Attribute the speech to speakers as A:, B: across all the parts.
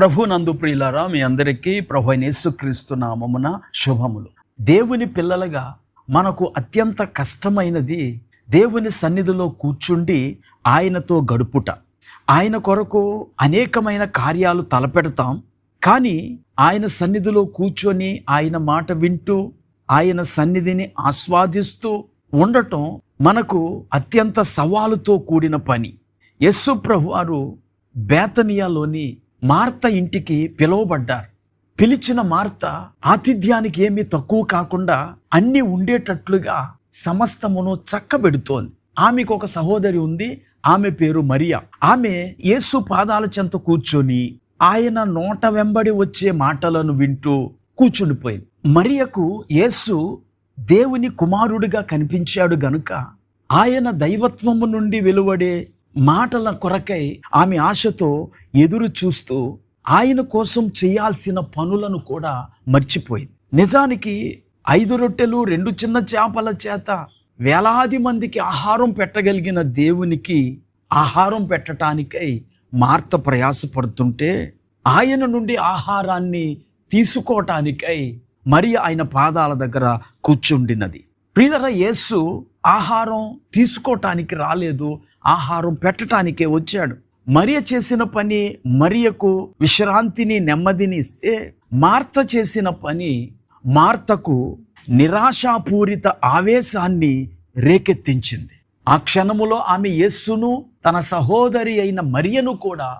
A: ప్రభునందు ప్రియులారా, మీ అందరికీ ప్రభు అయిన యేసుక్రీస్తు నామమున శుభములు. దేవుని పిల్లలుగా మనకు అత్యంత కష్టమైనది దేవుని సన్నిధిలో కూర్చుండి ఆయనతో గడుపుట. ఆయన కొరకు అనేకమైన కార్యాలు తలపెడతాం, కానీ ఆయన సన్నిధిలో కూర్చొని ఆయన మాట వింటూ ఆయన సన్నిధిని ఆస్వాదిస్తూ ఉండటం మనకు అత్యంత సవాలుతో కూడిన పని. యేసు ప్రభువారు బేతనియాలోని మార్త ఇంటికి పిలువబడ్డారు. పిలిచిన మార్త ఆతిథ్యానికి ఏమీ తక్కువ కాకుండా అన్నీ ఉండేటట్లుగా సమస్తమును చక్కబెడుతోంది. ఆమెకు ఒక సహోదరి ఉంది, ఆమె పేరు మరియా. ఆమె యేసు పాదాల చెంత కూర్చొని ఆయన నోట వెంబడి వచ్చే మాటలను వింటూ కూర్చుండిపోయింది. మరియకు యేసు దేవుని కుమారుడిగా కనిపించాడు గనుక ఆయన దైవత్వము నుండి వెలువడే మాటల కొరకై ఆమె ఆశతో ఎదురు చూస్తూ ఆయన కోసం చేయాల్సిన పనులను కూడా మర్చిపోయింది. నిజానికి 5 రొట్టెలు 2 చిన్న చేపల చేత వేలాది మందికి ఆహారం పెట్టగలిగిన దేవునికి ఆహారం పెట్టడానికై మార్త ప్రయాసపడుతుంటే ఆయన నుండి ఆహారాన్ని తీసుకోవటానికై మరి ఆయన పాదాల దగ్గర కూర్చుండినది. ప్రియులారా, యేసు ఆహారం తీసుకోవటానికి రాలేదు, ఆహారం పెట్టడానికే వచ్చాడు. మరియ చేసిన పని మరియకు విశ్రాంతిని నెమ్మదిని ఇస్తే, మార్త చేసిన పని మార్తకు నిరాశాపూరిత ఆవేశాన్ని రేకెత్తించింది. ఆ క్షణములో ఆమె యేసును తన సహోదరి అయిన మరియను కూడా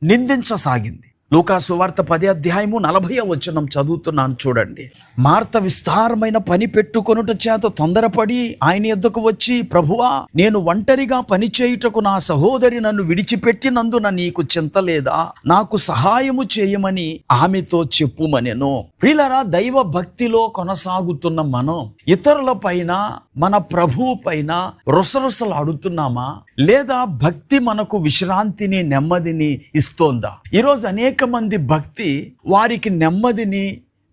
A: నిందించసాగింది. లూకా సువార్త 10వ అధ్యాయము 40వ వచనం చదువుతున్నాను, చూడండి. మార్త విస్తారమైన పని పెట్టుకొనుట చేత తొందరపడి ఆయన యొద్దకు వచ్చి, ప్రభువా, నేను ఒంటరిగా పని చేయుటకు నా సహోదరి నన్ను విడిచిపెట్టినందున నీకు చింత లేదా? నాకు సహాయము చేయమని ఆమెతో చెప్పుమనెను. ప్రియులారా, దైవ భక్తిలో కొనసాగుతున్న మనం ఇతరుల పైన, మన ప్రభువు పైన రుసరుసలాడుతున్నామా, లేదా భక్తి మనకు విశ్రాంతిని నెమ్మదిని ఇస్తోందా? ఈరోజు అనేక మంది భక్తి వారికి నెమ్మదిని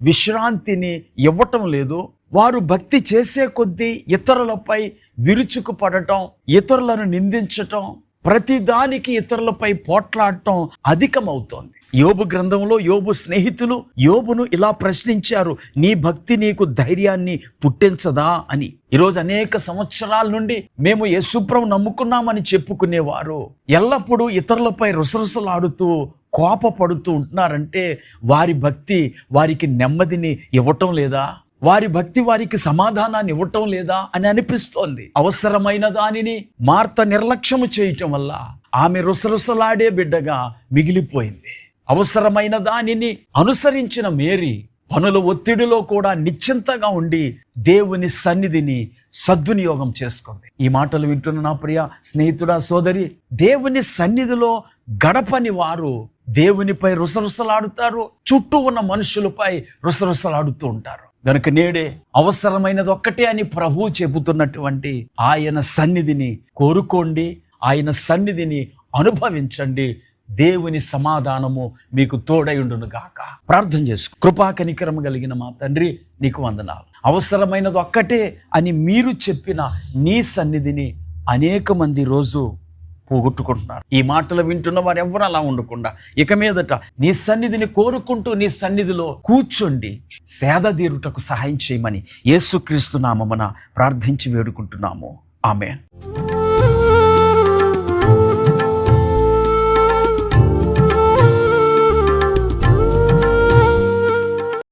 A: విశ్రాంతిని ఇవ్వటం లేదు. వారు భక్తి చేసే కొద్దీ ఇతరులపై విరుచుకుపడటం, ఇతరులను నిందించటం, ప్రతిదానికి ఇతరులపై పోట్లాడటం అధికమవుతోంది. యోబు గ్రంథంలో యోబు స్నేహితులు యోబును ఇలా ప్రశ్నించారు, నీ భక్తి నీకు ధైర్యాన్ని పుట్టించదా అని. ఈరోజు అనేక సంవత్సరాల నుండి మేము యేసుప్రభువు నమ్ముకున్నామని చెప్పుకునేవారు ఎల్లప్పుడూ ఇతరులపై రుసరుసలాడుతూ కోపపడుతూ ఉంటున్నారంటే వారి భక్తి వారికి నెమ్మదిని ఇవ్వటం లేదా? వారి భక్తి వారికి సమాధానాన్ని ఇవ్వటం లేదా అని అనిపిస్తోంది. అవసరమైన దానిని మార్త నిర్లక్ష్యము చేయటం వల్ల ఆమె రుసరుసలాడే బిడ్డగా మిగిలిపోయింది. అవసరమైన దానిని అనుసరించిన మేరీ పనుల ఒత్తిడిలో కూడా నిశ్చింతగా ఉండి దేవుని సన్నిధిని సద్వినియోగం చేసుకుంది. ఈ మాటలు వింటున్న నా ప్రియ స్నేహితుడా, సోదరి, దేవుని సన్నిధిలో గడపని వారు దేవునిపై రుసరుసలాడుతారు, చుట్టూ ఉన్న మనుషులపై రుసరుసలాడుతూ ఉంటారు. గనుక నేడే అవసరమైనది ఒక్కటే అని ప్రభువు చెబుతున్నటువంటి ఆయన సన్నిధిని కోరుకోండి, ఆయన సన్నిధిని అనుభవించండి. దేవుని సమాధానము మీకు తోడయుండును గాక. ప్రార్థన చేసుకో. కృపా కనికరము కలిగిన మా తండ్రి, నీకు వందనాలు. అవసరమైనది ఒక్కటే అని మీరు చెప్పిన నీ సన్నిధిని అనేక మంది రోజు పోగొట్టుకుంటున్నారు. ఈ మాటలు వింటున్న వారు ఎవరు అలా ఉండకుండా ఇక మీదట నీ సన్నిధిని కోరుకుంటూ నీ సన్నిధిలో కూర్చోండి, సేద తీరుటకు సహాయం చేయమని యేసుక్రీస్తు నామమున ప్రార్థించి వేడుకుంటున్నాము. ఆమేన్.